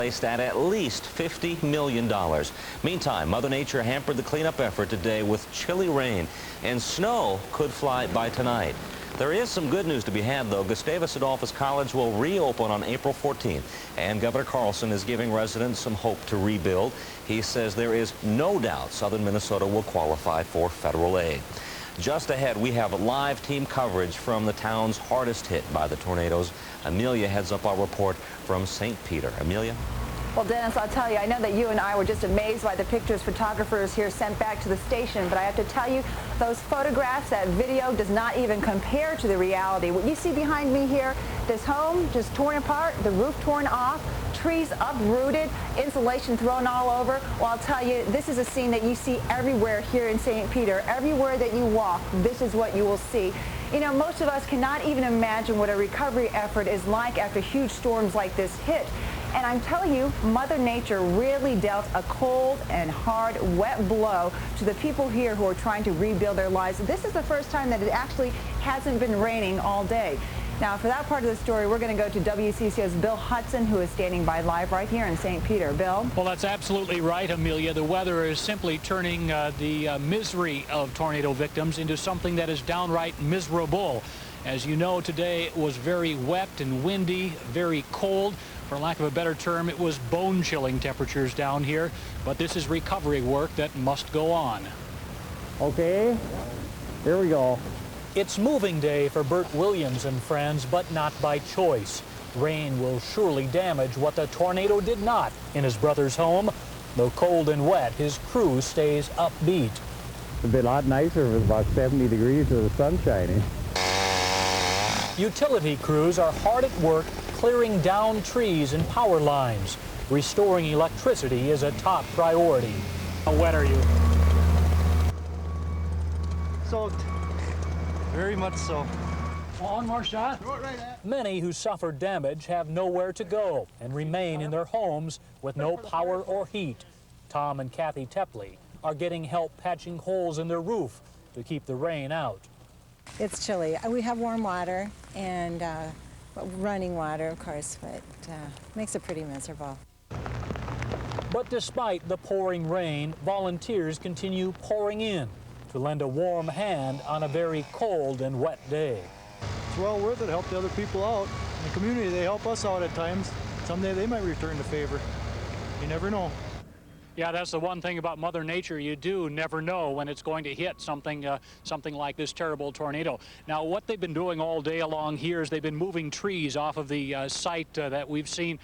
priced at least $50 million. Meantime, Mother Nature hampered the cleanup effort today with chilly rain, and snow could fly by tonight. There is some good news to be had, though. Gustavus Adolphus College will reopen on April 14th, and Governor Carlson is giving residents some hope to rebuild. He says there is no doubt southern Minnesota will qualify for federal aid. Just ahead, we have live team coverage from the towns hardest hit by the tornadoes. Amelia heads up our report from St. Peter. Amelia? Well, Dennis, I'll tell you, I know that you and I were just amazed by the pictures photographers here sent back to the station, but I have to tell you, those photographs, that video does not even compare to the reality. What you see behind me here, this home just torn apart, the roof torn off, trees uprooted, insulation thrown all over. Well, I'll tell you, this is a scene that you see everywhere here in St. Peter. Everywhere that you walk, this is what you will see. You know, most of us cannot even imagine what a recovery effort is like after huge storms like this hit. And I'm telling you, Mother Nature really dealt a cold and hard, wet blow to the people here who are trying to rebuild their lives. This is the first time that it actually hasn't been raining all day. Now, for that part of the story, we're going to go to WCCO's Bill Hudson, who is standing by live right here in St. Peter. Bill? Well, that's absolutely right, Amelia. The weather is simply turning the misery of tornado victims into something that is downright miserable. As you know, today it was very wet and windy, very cold. For lack of a better term, it was bone-chilling temperatures down here. But this is recovery work that must go on. Okay, here we go. It's moving day for Bert Williams and friends, but not by choice. Rain will surely damage what the tornado did not in his brother's home. Though cold and wet, his crew stays upbeat. It'd be a lot nicer if it was about 70 degrees with the sun shining. Utility crews are hard at work clearing down trees and power lines. Restoring electricity is a top priority. How wet are you? Soaked. Very much so. One more shot. Many who suffered damage have nowhere to go and remain in their homes with no power or heat. Tom and Kathy Tepley are getting help patching holes in their roof to keep the rain out. It's chilly. We have warm water and running water, of course, but makes it pretty miserable. But despite the pouring rain, volunteers continue pouring in to lend a warm hand on a very cold and wet day. It's well worth it to help the other people out. In the community, they help us out at times. Someday they might return the favor. You never know. Yeah, that's the one thing about Mother Nature. You do never know when it's going to hit something like this terrible tornado. Now, what they've been doing all day along here is they've been moving trees off of the site that we've seen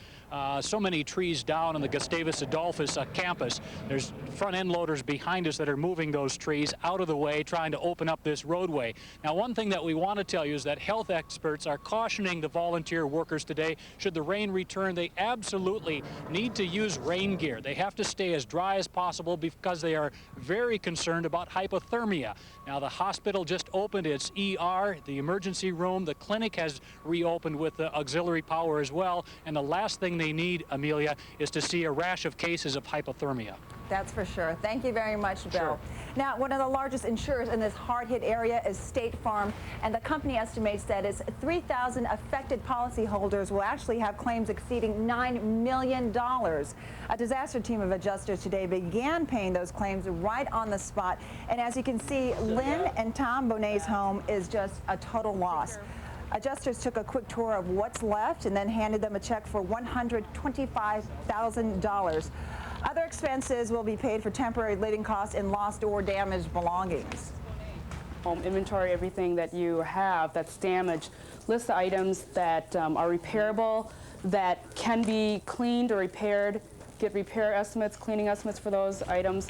so many trees down on the Gustavus Adolphus campus. There's front-end loaders behind us that are moving those trees out of the way, trying to open up this roadway. Now, one thing that we want to tell you is that health experts are cautioning the volunteer workers today, should the rain return, they absolutely need to use rain gear. They have to stay as dry as possible because they are very concerned about hypothermia. Now, the hospital just opened its ER, the emergency room. The clinic has reopened with the auxiliary power as well. And the last thing they need, Amelia, is to see a rash of cases of hypothermia. That's for sure. Thank you very much, Bill. Sure. Now, one of the largest insurers in this hard-hit area is State Farm, and the company estimates that its 3,000 affected policyholders will actually have claims exceeding $9 million. A disaster team of adjusters today began paying those claims right on the spot, and as you can see, Lynn and Tom Bonet's home is just a total loss. Adjusters took a quick tour of what's left and then handed them a check for $125,000. Other expenses will be paid for temporary living costs and lost or damaged belongings. Inventory everything that you have that's damaged. List the items that are repairable, that can be cleaned or repaired. Get repair estimates, cleaning estimates for those items.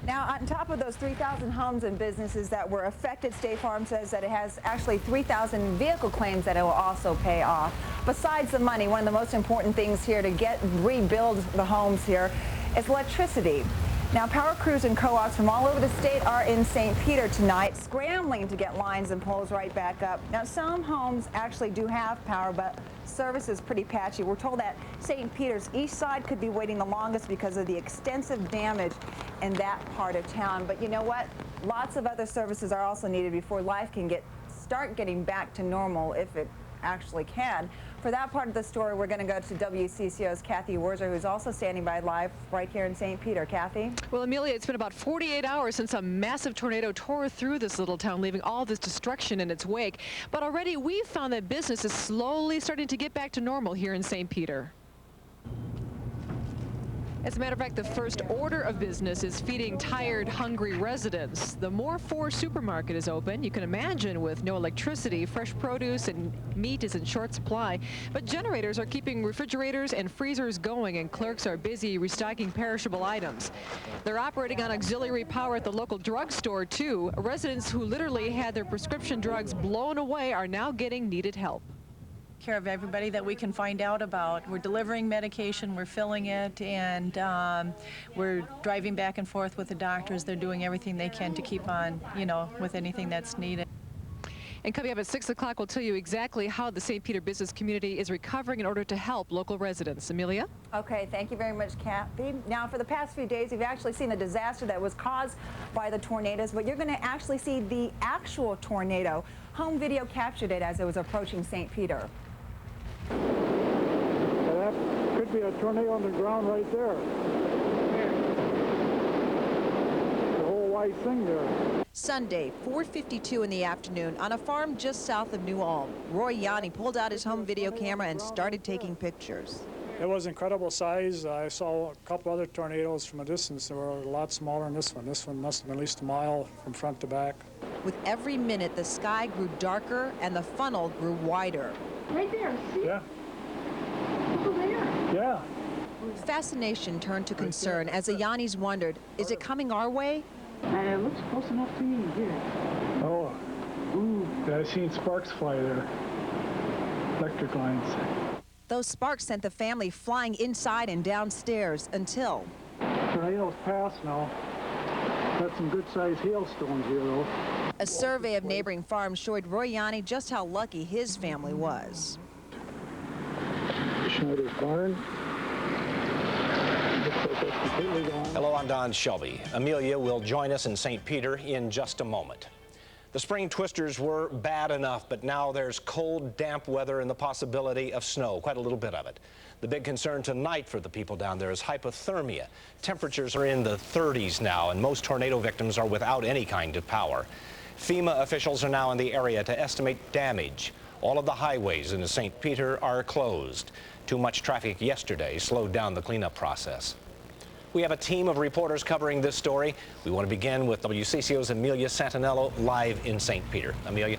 Now, on top of those 3,000 homes and businesses that were affected, State Farm says that it has actually 3,000 vehicle claims that it will also pay off. Besides the money, one of the most important things here to rebuild the homes here is electricity. Now, power crews and co-ops from all over the state are in St. Peter tonight, scrambling to get lines and poles right back up. Now, some homes actually do have power, but service is pretty patchy. We're told that St. Peter's east side could be waiting the longest because of the extensive damage in that part of town. But you know what? Lots of other services are also needed before life can start getting back to normal, if it actually can. For that part of the story, we're going to go to WCCO's Kathy Wurzer, who's also standing by live right here in St. Peter. Kathy? Well, Amelia, it's been about 48 hours since a massive tornado tore through this little town, leaving all this destruction in its wake. But already we've found that business is slowly starting to get back to normal here in St. Peter. As a matter of fact, the first order of business is feeding tired, hungry residents. The Moore 4 supermarket is open. You can imagine with no electricity, fresh produce and meat is in short supply. But generators are keeping refrigerators and freezers going, and clerks are busy restocking perishable items. They're operating on auxiliary power at the local drugstore, too. Residents who literally had their prescription drugs blown away are now getting needed help. Care of everybody that we can find out about. We're delivering medication, we're filling it, and we're driving back and forth with the doctors. They're doing everything they can to keep on, with anything that's needed. And coming up at 6 o'clock, we'll tell you exactly how the St. Peter business community is recovering in order to help local residents. Amelia? Okay, thank you very much, Kathy. Now, for the past few days, you've actually seen the disaster that was caused by the tornadoes, but you're going to actually see the actual tornado. Home video captured it as it was approaching St. Peter. That could be a tornado on the ground right there. The whole white thing there. Sunday, 4:52 in the afternoon, on a farm just south of New Ulm. Roy Yanni pulled out his home video camera and started taking pictures. It was incredible size. I saw a couple other tornadoes from a distance that were a lot smaller than this one. This one must have been at least a mile from front to back. With every minute, the sky grew darker and the funnel grew wider. Right there, see? Yeah. Over there. Yeah. Fascination turned to concern as the Yannis wondered, is it coming our way? It looks close enough to me here. Oh, ooh, I've seen sparks fly there. Electric lines. Those sparks sent the family flying inside and downstairs until... Tornado's past now. Got some good-sized hailstones here, though. A survey of neighboring farms showed Roy Yanni just how lucky his family was. Schneider's barn. Looks like that's completely gone. Hello, I'm Don Shelby. Amelia will join us in St. Peter in just a moment. The spring twisters were bad enough, but now there's cold, damp weather and the possibility of snow, quite a little bit of it. The big concern tonight for the people down there is hypothermia. Temperatures are in the 30s now, and most tornado victims are without any kind of power. FEMA officials are now in the area to estimate damage. All of the highways into St. Peter are closed. Too much traffic yesterday slowed down the cleanup process. We have a team of reporters covering this story. We want to begin with WCCO's Amelia Santinello live in St. Peter. Amelia.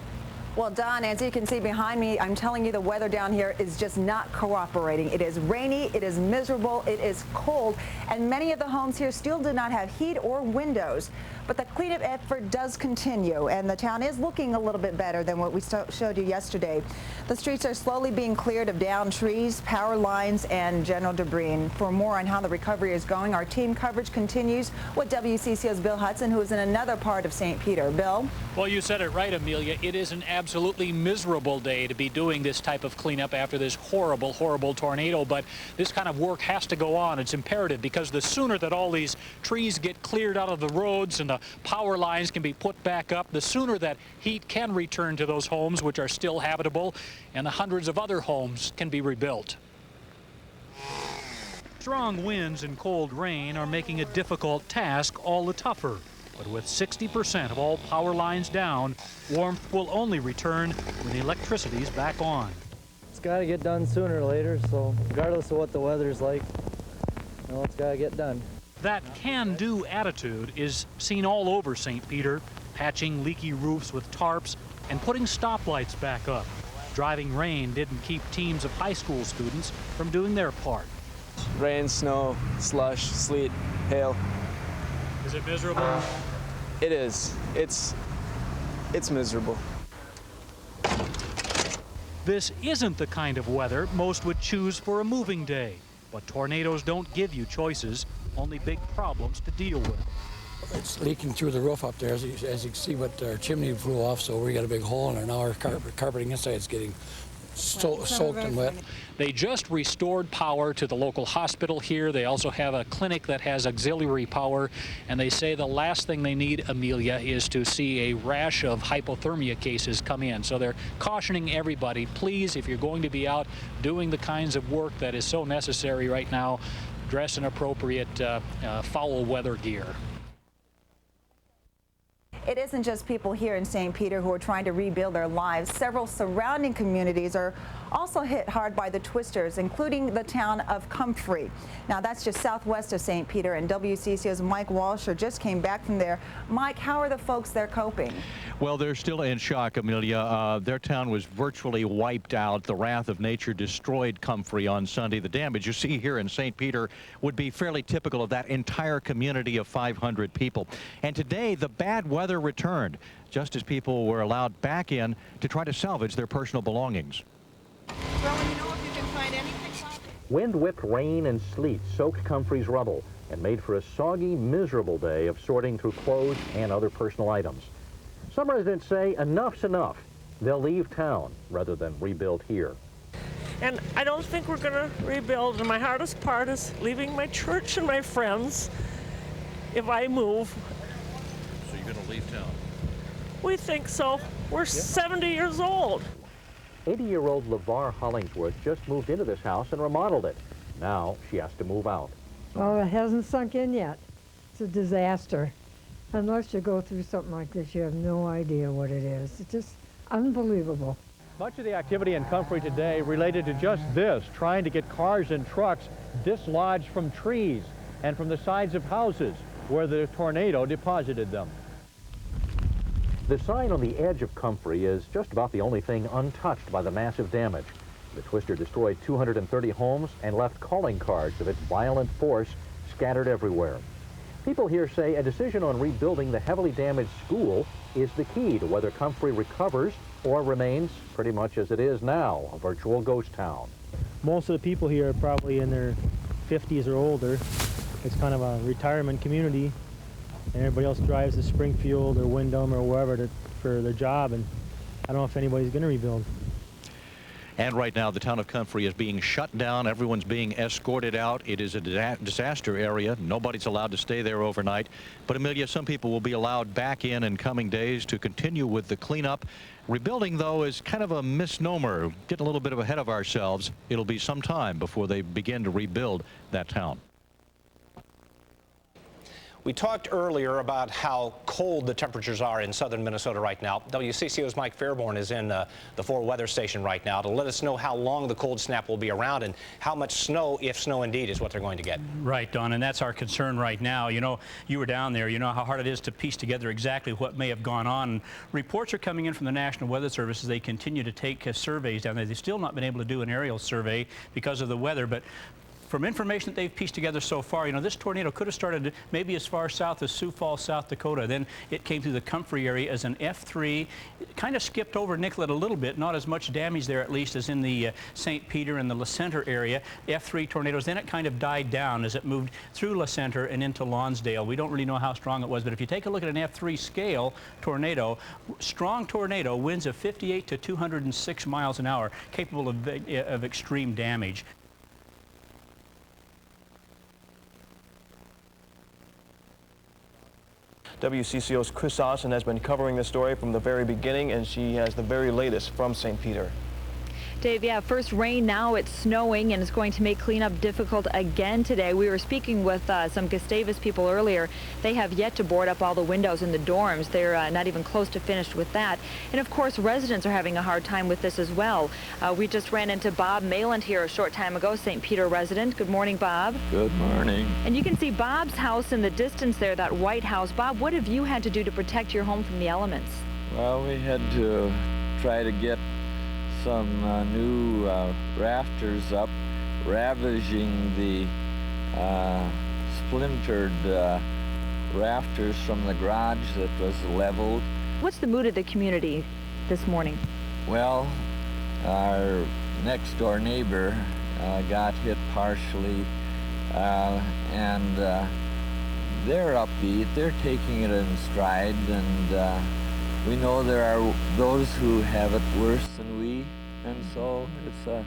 Well, Don, as you can see behind me, I'm telling you the weather down here is just not cooperating. It is rainy, it is miserable, it is cold, and many of the homes here still do not have heat or windows. But the cleanup effort does continue, and the town is looking a little bit better than what we showed you yesterday. The streets are slowly being cleared of downed trees, power lines, and general debris. And for more on how the recovery is going, our team coverage continues with WCCO's Bill Hudson, who is in another part of St. Peter. Bill? Well, you said it right, Amelia. It is an absolutely miserable day to be doing this type of cleanup after this horrible, horrible tornado. But this kind of work has to go on. It's imperative, because the sooner that all these trees get cleared out of the roads and the power lines can be put back up, the sooner that heat can return to those homes which are still habitable, and the hundreds of other homes can be rebuilt. Strong winds and cold rain are making a difficult task all the tougher. But with 60% of all power lines down, warmth will only return when the electricity's back on. It's got to get done sooner or later, so regardless of what the weather's like, it's got to get done. That can-do attitude is seen all over St. Peter, patching leaky roofs with tarps and putting stoplights back up. Driving rain didn't keep teams of high school students from doing their part. Rain, snow, slush, sleet, hail. Is it miserable? It is. It's miserable. This isn't the kind of weather most would choose for a moving day. But tornadoes don't give you choices, only big problems to deal with. It's leaking through the roof up there. As you can see, but our chimney flew off, so we got a big hole in there. Now our carpeting inside is getting soaked and wet. They just restored power to the local hospital here. They also have a clinic that has auxiliary power, and they say the last thing they need, Amelia, is to see a rash of hypothermia cases come in. So they're cautioning everybody, please, if you're going to be out doing the kinds of work that is so necessary right now, dress in appropriate foul weather gear. It isn't just people here in St. Peter who are trying to rebuild their lives. Several surrounding communities are also hit hard by the twisters, including the town of Comfrey. Now, that's just southwest of St. Peter, and WCCO's Mike Walsher just came back from there. Mike, how are the folks there coping? Well, they're still in shock, Amelia. Their town was virtually wiped out. The wrath of nature destroyed Comfrey on Sunday. The damage you see here in St. Peter would be fairly typical of that entire community of 500 people. And today, the bad weather returned, just as people were allowed back in to try to salvage their personal belongings. Well, you know if you can find anything? Wind-whipped rain and sleet soaked Comfrey's rubble and made for a soggy, miserable day of sorting through clothes and other personal items. Some residents say enough's enough. They'll leave town rather than rebuild here. And I don't think we're going to rebuild, and my hardest part is leaving my church and my friends if I move. So you're going to leave town? We think so. We're 70 years old. 80-year-old LeVar Hollingsworth just moved into this house and remodeled it. Now she has to move out. Well, it hasn't sunk in yet. It's a disaster. Unless you go through something like this, you have no idea what it is. It's just unbelievable. Much of the activity in Comfrey today related to just this, trying to get cars and trucks dislodged from trees and from the sides of houses where the tornado deposited them. The sign on the edge of Comfrey is just about the only thing untouched by the massive damage. The twister destroyed 230 homes and left calling cards of its violent force scattered everywhere. People here say a decision on rebuilding the heavily damaged school is the key to whether Comfrey recovers or remains pretty much as it is now, a virtual ghost town. Most of the people here are probably in their 50s or older. It's kind of a retirement community, and everybody else drives to Springfield or Windham or wherever for their job, and I don't know if anybody's going to rebuild. And right now, the town of Comfrey is being shut down. Everyone's being escorted out. It is a disaster area. Nobody's allowed to stay there overnight. But, Amelia, some people will be allowed back in coming days to continue with the cleanup. Rebuilding, though, is kind of a misnomer. Getting a little bit ahead of ourselves. It'll be some time before they begin to rebuild that town. We talked earlier about how cold the temperatures are in southern Minnesota right now. WCCO's Mike Fairborn is in the Fort Weather Station right now to let us know how long the cold snap will be around and how much snow, if snow indeed, is what they're going to get. Right, Don, and that's our concern right now. You know, you were down there. You know how hard it is to piece together exactly what may have gone on. Reports are coming in from the National Weather Service as they continue to take surveys down there. They've still not been able to do an aerial survey because of the weather, but from information that they've pieced together so far, you know, this tornado could have started maybe as far south as Sioux Falls, South Dakota. Then it came through the Comfrey area as an F3. It kind of skipped over Nicollet a little bit, not as much damage there at least as in the St. Peter and the La Center area. F3 tornadoes. Then it kind of died down as it moved through La Center and into Lonsdale. We don't really know how strong it was, but if you take a look at an F3 scale tornado, strong tornado, winds of 58 to 206 miles an hour, capable of extreme damage. WCCO's Chris Austin has been covering this story from the very beginning, and she has the very latest from St. Peter. Dave, yeah, first rain, now it's snowing, and it's going to make cleanup difficult again today. We were speaking with some Gustavus people earlier. They have yet to board up all the windows in the dorms. They're not even close to finished with that. And of course, residents are having a hard time with this as well. We just ran into Bob Mayland here a short time ago, St. Peter resident. Good morning, Bob. Good morning. And you can see Bob's house in the distance there, that white house. Bob, what have you had to do to protect your home from the elements? Well, we had to try to get some new rafters up, ravaging the splintered rafters from the garage that was leveled. What's the mood of the community this morning? Well, our next door neighbor got hit partially, and they're upbeat, they're taking it in stride, and we know there are those who have it worse than we, and so it's a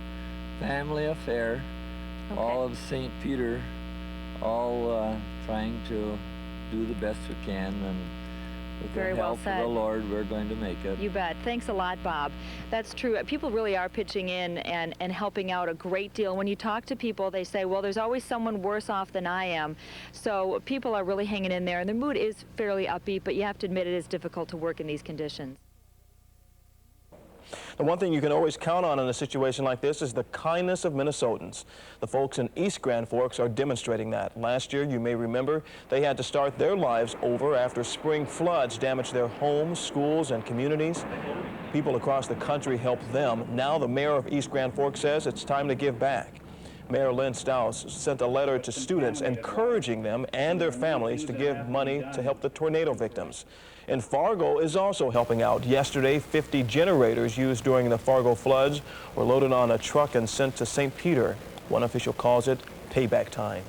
family affair. Okay. All of St. Peter, all trying to do the best we can, and with Very the well help of said. the Lord, we're going to make it. You bet. Thanks a lot, Bob. That's true. People really are pitching in and helping out a great deal. When you talk to people, they say, well, there's always someone worse off than I am. So people are really hanging in there, and their mood is fairly upbeat, but you have to admit it is difficult to work in these conditions. The one thing you can always count on in a situation like this is the kindness of Minnesotans. The folks in East Grand Forks are demonstrating that. Last year, you may remember, they had to start their lives over after spring floods damaged their homes, schools, and communities. People across the country helped them. Now the mayor of East Grand Forks says it's time to give back. Mayor Lynn Staus sent a letter to students encouraging them and their families to give money to help the tornado victims. And Fargo is also helping out. Yesterday, 50 generators used during the Fargo floods were loaded on a truck and sent to St. Peter. One official calls it payback time.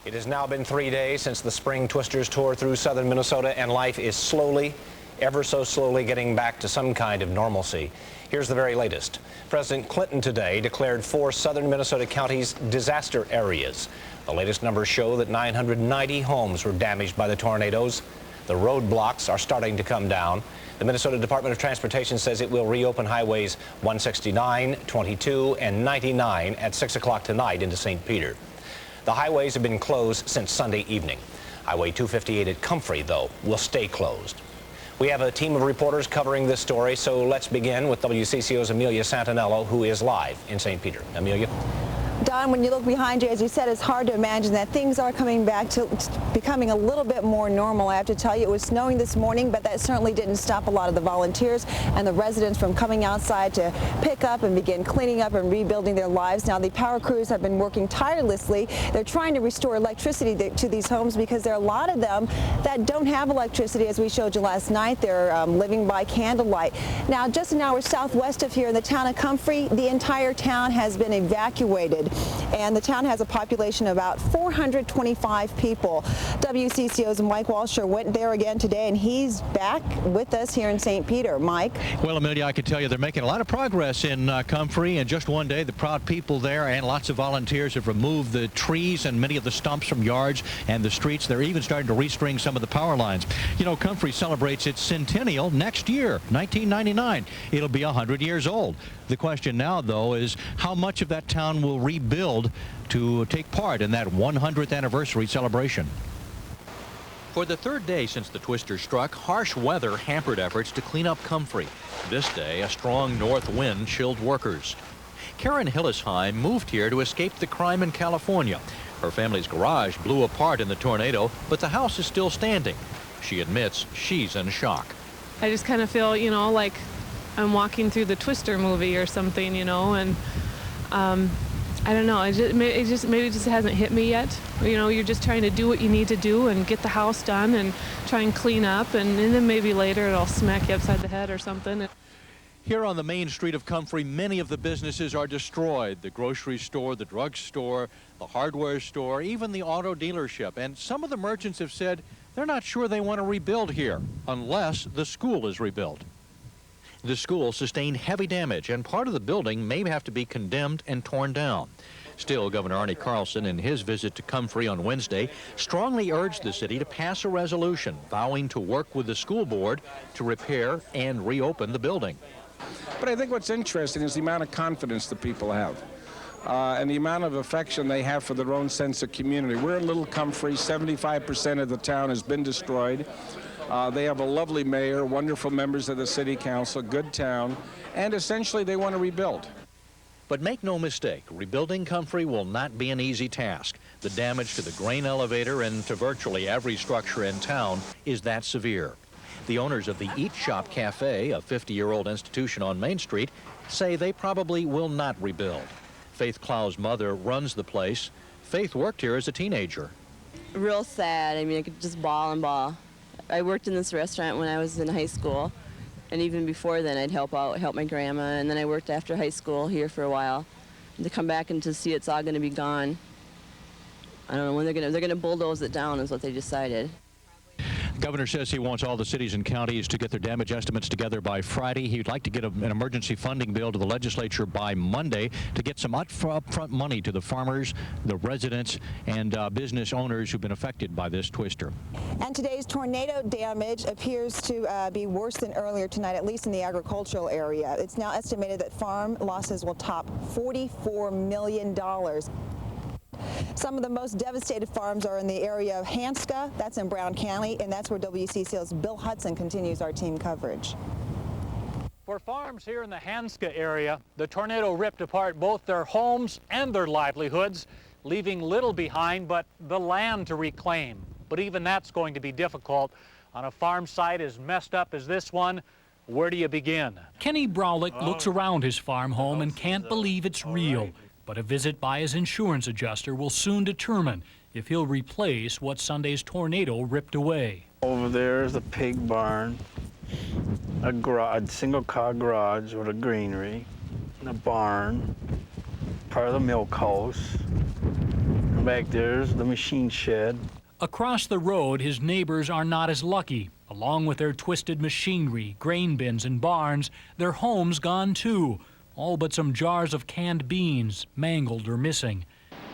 It has now been 3 days since the spring twisters tore through southern Minnesota, and life is slowly, ever so slowly, getting back to some kind of normalcy. Here's the very latest. President Clinton today declared 4 southern Minnesota counties disaster areas. The latest numbers show that 990 homes were damaged by the tornadoes. The roadblocks are starting to come down. The Minnesota Department of Transportation says it will reopen highways 169, 22, and 99 at 6 o'clock tonight into St. Peter. The highways have been closed since Sunday evening. Highway 258 at Comfrey, though, will stay closed. We have a team of reporters covering this story, so let's begin with WCCO's Amelia Santinello, who is live in St. Peter. Amelia? Don, when you look behind you, as you said, it's hard to imagine that things are coming back to becoming a little bit more normal. I have to tell you, it was snowing this morning, but that certainly didn't stop a lot of the volunteers and the residents from coming outside to pick up and begin cleaning up and rebuilding their lives. Now, the power crews have been working tirelessly. They're trying to restore electricity to these homes because there are a lot of them that don't have electricity, as we showed you last night. They're living by candlelight. Now, just an hour southwest of here in the town of Comfrey, the entire town has been evacuated. And the town has a population of about 425 people. WCCO's Mike Walsher went there again today, and he's back with us here in St. Peter. Mike? Well, Amelia, I can tell you they're making a lot of progress in Comfrey. In just one day, the proud people there and lots of volunteers have removed the trees and many of the stumps from yards and the streets. They're even starting to restring some of the power lines. You know, Comfrey celebrates its centennial next year, 1999. It'll be 100 years old. The question now, though, is how much of that town will rebuild to take part in that 100th anniversary celebration. For the third day since the twister struck, harsh weather hampered efforts to clean up Comfrey. This day, a strong north wind chilled workers. Karen Hillesheim moved here to escape the crime in California. Her family's garage blew apart in the tornado, but the house is still standing. She admits she's in shock. I just kind of feel, you know, like I'm walking through the Twister movie or something, you know, and I don't know, maybe it just hasn't hit me yet. You know, you're just trying to do what you need to do and get the house done and try and clean up, and then maybe later it'll smack you upside the head or something. Here on the main street of Comfrey, many of the businesses are destroyed. The grocery store, the drugstore, the hardware store, even the auto dealership. And some of the merchants have said they're not sure they want to rebuild here unless the school is rebuilt. The school sustained heavy damage, and part of the building may have to be condemned and torn down. Still, Governor Arnie Carlson, in his visit to Comfrey on Wednesday, strongly urged the city to pass a resolution vowing to work with the school board to repair and reopen the building. But I think what's interesting is the amount of confidence the people have. And the amount of affection they have for their own sense of community. We're in Little Comfrey. 75% of the town has been destroyed. They have a lovely mayor, wonderful members of the city council, good town, and essentially they want to rebuild. But make no mistake, rebuilding Comfrey will not be an easy task. The damage to the grain elevator and to virtually every structure in town is that severe. The owners of the Eat Shop Cafe, a 50-year-old institution on Main Street, say they probably will not rebuild. Faith Clow's mother runs the place. Faith worked here as a teenager. Real sad. I mean, I could just bawl and bawl. I worked in this restaurant when I was in high school, and even before then I'd help my grandma, and then I worked after high school here for a while. And to come back and to see it's all going to be gone, I don't know when they're going to bulldoze it down is what they decided. Governor says he wants all the cities and counties to get their damage estimates together by Friday. He'd like to get an emergency funding bill to the legislature by Monday to get some upfront money to the farmers, the residents, and business owners who've been affected by this twister. And today's tornado damage appears to be worse than earlier tonight, at least in the agricultural area. It's now estimated that farm losses will top $44 million. Some of the most devastated farms are in the area of Hanska, that's in Brown County, and that's where WCCO's Bill Hudson continues our team coverage. For farms here in the Hanska area, the tornado ripped apart both their homes and their livelihoods, leaving little behind but the land to reclaim. But even that's going to be difficult. On a farm site as messed up as this one, where do you begin? Kenny Browlick looks around his farm home and can't believe it's real. But a visit by his insurance adjuster will soon determine if he'll replace what Sunday's tornado ripped away. Over there is a pig barn, a garage, single-car garage with a greenery, a barn, part of the milk house. And back there's the machine shed. Across the road, his neighbors are not as lucky. Along with their twisted machinery, grain bins, and barns, their homes gone too. All but some jars of canned beans, mangled or missing.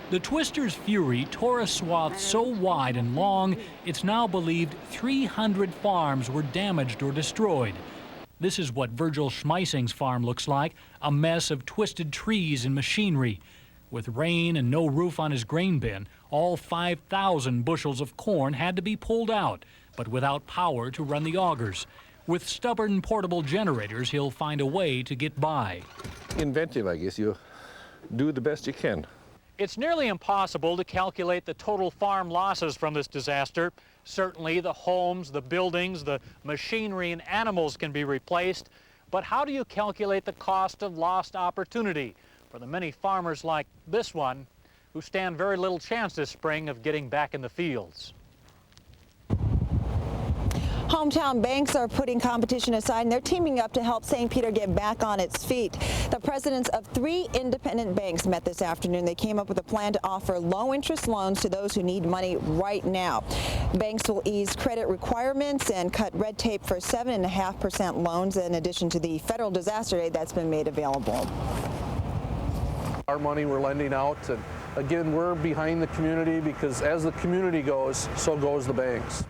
The twister's fury tore a swath so wide and long, it's now believed 300 farms were damaged or destroyed. This is what Virgil Schmeissing's farm looks like, a mess of twisted trees and machinery. With rain and no roof on his grain bin, all 5,000 bushels of corn had to be pulled out, but without power to run the augers. With stubborn portable generators, he'll find a way to get by. Inventive, I guess. You do the best you can. It's nearly impossible to calculate the total farm losses from this disaster. Certainly the homes, the buildings, the machinery and animals can be replaced. But how do you calculate the cost of lost opportunity for the many farmers like this one who stand very little chance this spring of getting back in the fields? Hometown banks are putting competition aside, and they're teaming up to help St. Peter get back on its feet. The presidents of 3 independent banks met this afternoon. They came up with a plan to offer low-interest loans to those who need money right now. Banks will ease credit requirements and cut red tape for 7.5% loans, in addition to the federal disaster aid that's been made available. Our money we're lending out, and again, we're behind the community because as the community goes, so goes the banks.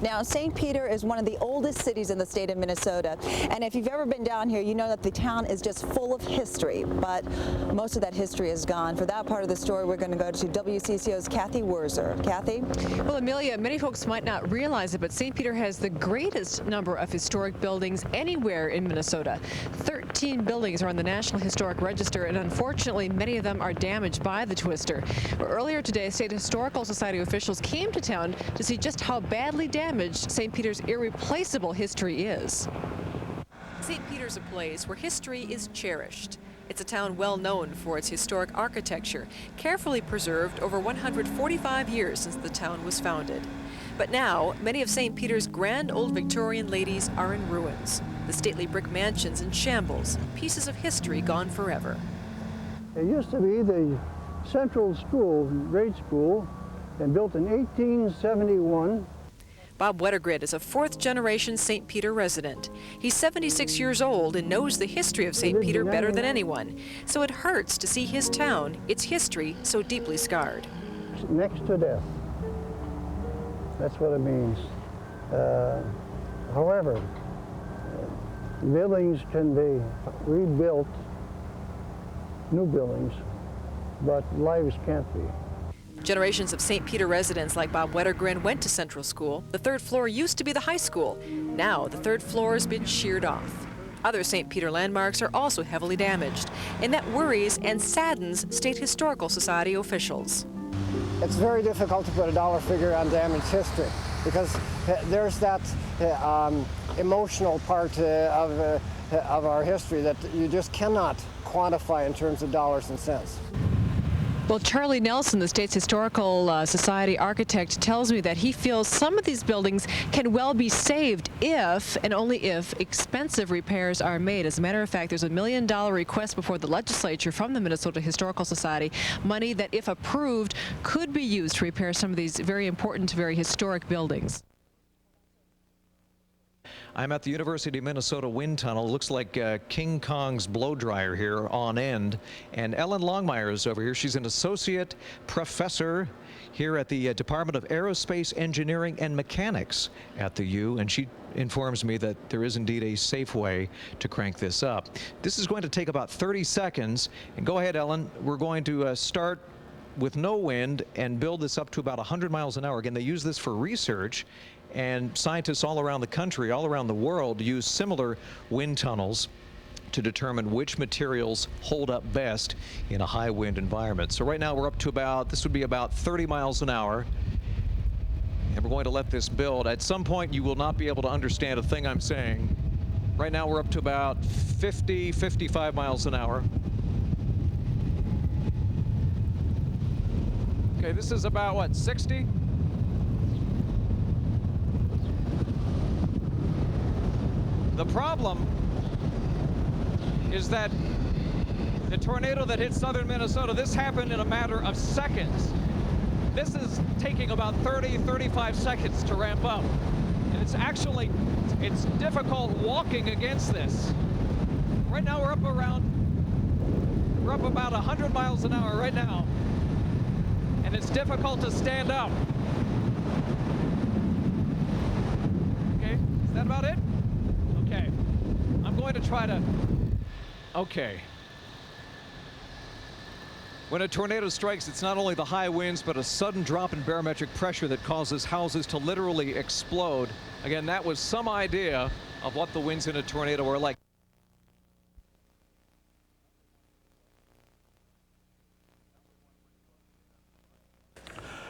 Now, St. Peter is one of the oldest cities in the state of Minnesota, and if you've ever been down here, you know that the town is just full of history, but most of that history is gone. For that part of the story, we're going to go to WCCO's Kathy Wurzer. Kathy? Well, Amelia, many folks might not realize it, but St. Peter has the greatest number of historic buildings anywhere in Minnesota. 13 buildings are on the National Historic Register, and unfortunately, many of them are damaged by the twister. Earlier today, State Historical Society officials came to town to see just how badly damaged St. Peter's irreplaceable history is. St. Peter's a place where history is cherished. It's a town well known for its historic architecture, carefully preserved over 145 years since the town was founded. But now, many of St. Peter's grand old Victorian ladies are in ruins. The stately brick mansions in shambles, pieces of history gone forever. It used to be the Central School, grade school, and built in 1871. Bob Wettergrid is a 4th-generation St. Peter resident. He's 76 years old and knows the history of St. Peter better than anyone. So it hurts to see his town, its history, so deeply scarred. Next to death. That's what it means. However, buildings can be rebuilt, new buildings, but lives can't be. Generations of St. Peter residents like Bob Wettergren went to Central School. The 3rd floor used to be the high school. Now the 3rd floor has been sheared off. Other St. Peter landmarks are also heavily damaged, and that worries and saddens State Historical Society officials. It's very difficult to put a dollar figure on damaged history because there's that emotional part of our history that you just cannot quantify in terms of dollars and cents. Well, Charlie Nelson, the state's Historical Society architect, tells me that he feels some of these buildings can well be saved if, and only if, expensive repairs are made. As a matter of fact, there's a $1 million request before the legislature from the Minnesota Historical Society, money that, if approved, could be used to repair some of these very important, very historic buildings. I'm at the University of Minnesota wind tunnel. Looks like King Kong's blow dryer here on end. And Ellen Longmire is over here. She's an associate professor here at the Department of Aerospace Engineering and Mechanics at the U, and she informs me that there is indeed a safe way to crank this up. This is going to take about 30 seconds. And go ahead, Ellen. We're going to start with no wind and build this up to about 100 miles an hour. Again, they use this for research, and scientists all around the country, all around the world, use similar wind tunnels to determine which materials hold up best in a high wind environment. So right now we're up to about, this would be about 30 miles an hour. And we're going to let this build. At some point you will not be able to understand a thing I'm saying. Right now we're up to about 50, 55 miles an hour. Okay, this is about what, 60? The problem is that the tornado that hit southern Minnesota, this happened in a matter of seconds. This is taking about 30, 35 seconds to ramp up. And it's actually, it's difficult walking against this. Right now we're up about 100 miles an hour right now. And it's difficult to stand up. Okay, is that about it? Okay, I'm going to try to, okay. When a tornado strikes, it's not only the high winds, but a sudden drop in barometric pressure that causes houses to literally explode. Again, that was some idea of what the winds in a tornado are like.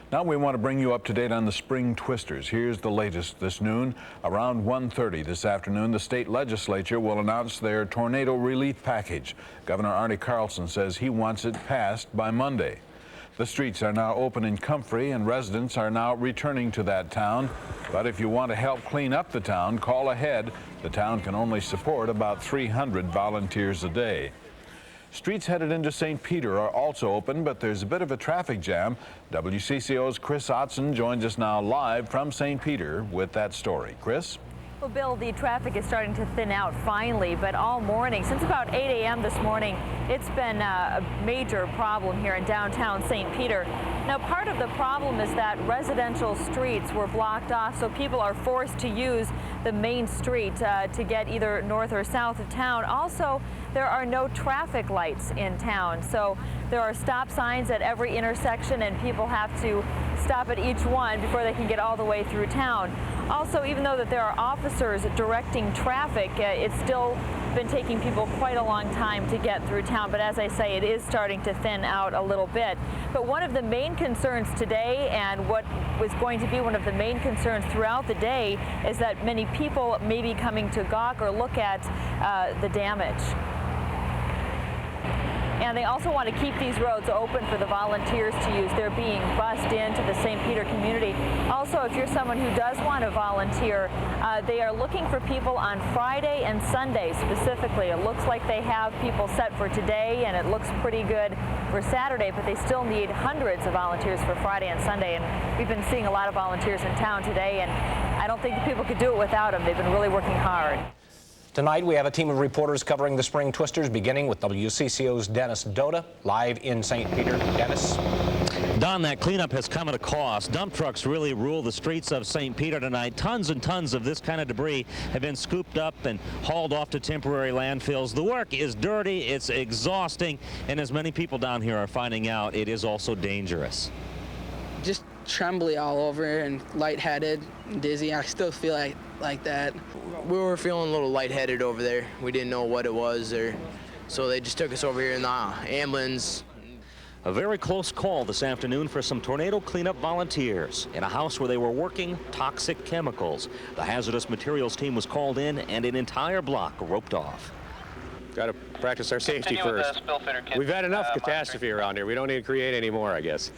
Now we want to bring you up to date on the spring twisters. Here's the latest this noon. Around 1:30 this afternoon, the state legislature will announce their tornado relief package. Governor Arnie Carlson says he wants it passed by Monday. The streets are now open in Comfrey, and residents are now returning to that town. But if you want to help clean up the town, call ahead. The town can only support about 300 volunteers a day. Streets headed into St. Peter are also open, but there's a bit of a traffic jam. WCCO's Chris Ottson joins us now live from St. Peter with that story. Chris? Well, Bill, the traffic is starting to thin out finally, but all morning, since about 8 a.m. this morning, it's been a major problem here in downtown St. Peter. Now, part of the problem is that residential streets were blocked off, so people are forced to use the main street to get either north or south of town. Also, there are no traffic lights in town, so there are stop signs at every intersection, and people have to stop at each one before they can get all the way through town. Also, even though that there are officers directing traffic, it's still been taking people quite a long time to get through town. But as I say, it is starting to thin out a little bit. But one of the main concerns today, and what was going to be one of the main concerns throughout the day, is that many people may be coming to gawk or look at the damage. And they also want to keep these roads open for the volunteers to use. They're being bussed into the St. Peter community. Also, if you're someone who does want to volunteer, they are looking for people on Friday and Sunday specifically. It looks like they have people set for today, and it looks pretty good for Saturday, but they still need hundreds of volunteers for Friday and Sunday. And we've been seeing a lot of volunteers in town today, and I don't think the people could do it without them. They've been really working hard. Tonight, we have a team of reporters covering the spring twisters, beginning with WCCO's Dennis Dota, live in St. Peter. Dennis? Don, that cleanup has come at a cost. Dump trucks really rule the streets of St. Peter tonight. Tons and tons of this kind of debris have been scooped up and hauled off to temporary landfills. The work is dirty, it's exhausting, and as many people down here are finding out, it is also dangerous. Just trembly all over and lightheaded and dizzy. I still feel like that. We were feeling a little lightheaded over there. We didn't know what it was, so they just took us over here in the ambulance. A very close call this afternoon for some tornado cleanup volunteers in a house where they were working toxic chemicals. The hazardous materials team was called in and an entire block roped off. Got to practice our safety first. We've had enough catastrophe around here. We don't need to create any more, I guess.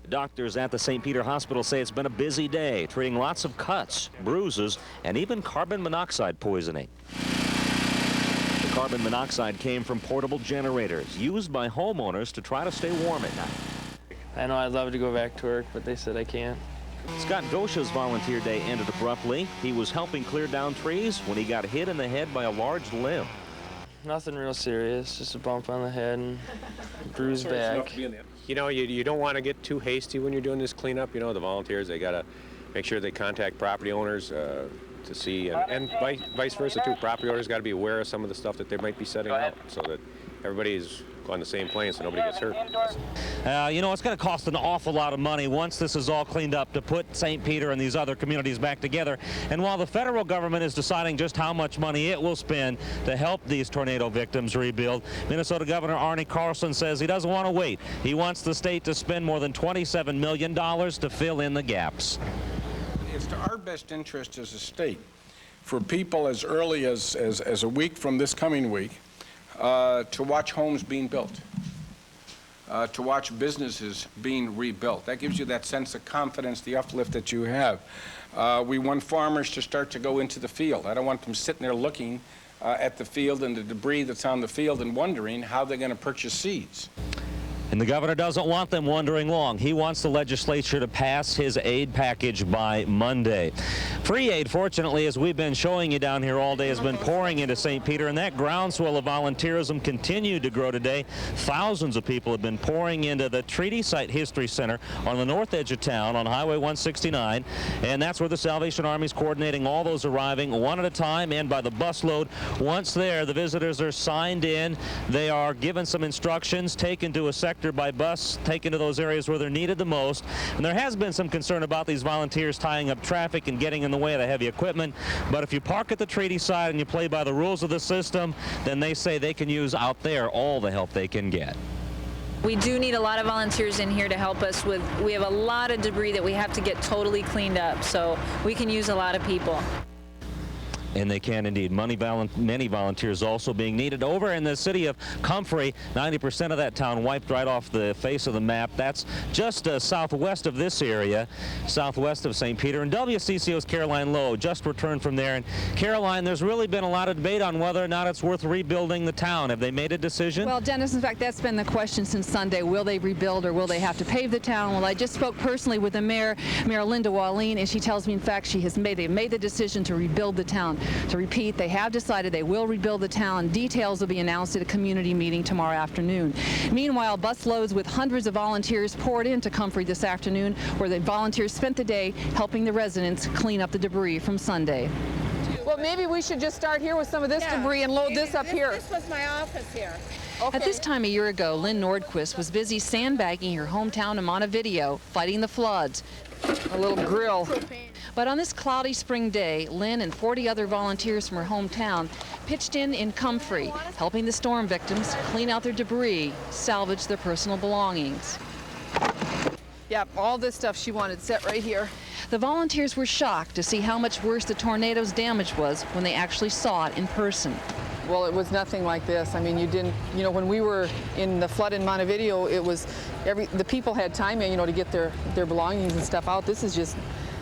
Doctors at the St. Peter Hospital say it's been a busy day, treating lots of cuts, bruises, and even carbon monoxide poisoning. The carbon monoxide came from portable generators used by homeowners to try to stay warm at night. I know I'd love to go back to work, but they said I can't. Scott Gosha's volunteer day ended abruptly. He was helping clear down trees when he got hit in the head by a large limb. Nothing real serious, just a bump on the head and bruised back. You know, you don't want to get too hasty when you're doing this cleanup. You know, the volunteers, they got to make sure they contact property owners to see, and vice versa too. Property owners got to be aware of some of the stuff that they might be setting out so that everybody's on the same plane so nobody gets hurt. You know, it's going to cost an awful lot of money once this is all cleaned up to put St. Peter and these other communities back together. And while the federal government is deciding just how much money it will spend to help these tornado victims rebuild, Minnesota Governor Arne Carlson says he doesn't want to wait. He wants the state to spend more than $27 million to fill in the gaps. It's to our best interest as a state for people as early as a week from this coming week to watch homes being built, to watch businesses being rebuilt. That gives you that sense of confidence, the uplift that you have. We want farmers to start to go into the field. I don't want them sitting there looking at the field and the debris that's on the field and wondering how they're going to purchase seeds. And the governor doesn't want them wondering long. He wants the legislature to pass his aid package by Monday. Free aid, fortunately, as we've been showing you down here all day, has been pouring into St. Peter, and that groundswell of volunteerism continued to grow today. Thousands of people have been pouring into the Treaty Site History Center on the north edge of town on Highway 169, and that's where the Salvation Army is coordinating all those arriving one at a time and by the busload. Once there, the visitors are signed in. They are given some instructions, taken to a sector by bus, taken to those areas where they're needed the most. And there has been some concern about these volunteers tying up traffic and getting in the way of the heavy equipment. But if you park at the treaty side and you play by the rules of the system, then they say they can use out there all the help they can get. We do need a lot of volunteers in here to help us with, we have a lot of debris that we have to get totally cleaned up, so we can use a lot of people. And they can indeed. Many volunteers also being needed. Over in the city of Comfrey, 90% of that town wiped right off the face of the map. That's just southwest of this area, southwest of St. Peter. And WCCO's Caroline Lowe just returned from there. And Caroline, there's really been a lot of debate on whether or not it's worth rebuilding the town. Have they made a decision? Well, Dennis, in fact, that's been the question since Sunday. Will they rebuild or will they have to pave the town? Well, I just spoke personally with the mayor, Mayor Linda Wallin, and she tells me, in fact, they've made the decision to rebuild the town. To repeat, they have decided they will rebuild the town. Details will be announced at a community meeting tomorrow afternoon. Meanwhile, busloads with hundreds of volunteers poured into Comfrey this afternoon, where the volunteers spent the day helping the residents clean up the debris from Sunday. Well, maybe we should just start here with some of this debris and load this up here. This was my office here. Okay. At this time a year ago, Lynn Nordquist was busy sandbagging her hometown of Montevideo, fighting the floods. A little grill. But on this cloudy spring day, Lynn and 40 other volunteers from her hometown pitched in Comfrey, helping the storm victims clean out their debris, salvage their personal belongings. Yep, all this stuff she wanted set right here. The volunteers were shocked to see how much worse the tornado's damage was when they actually saw it in person. Well, it was nothing like this. I mean, when we were in the flood in Montevideo, it was the people had time, to get their belongings and stuff out. This is just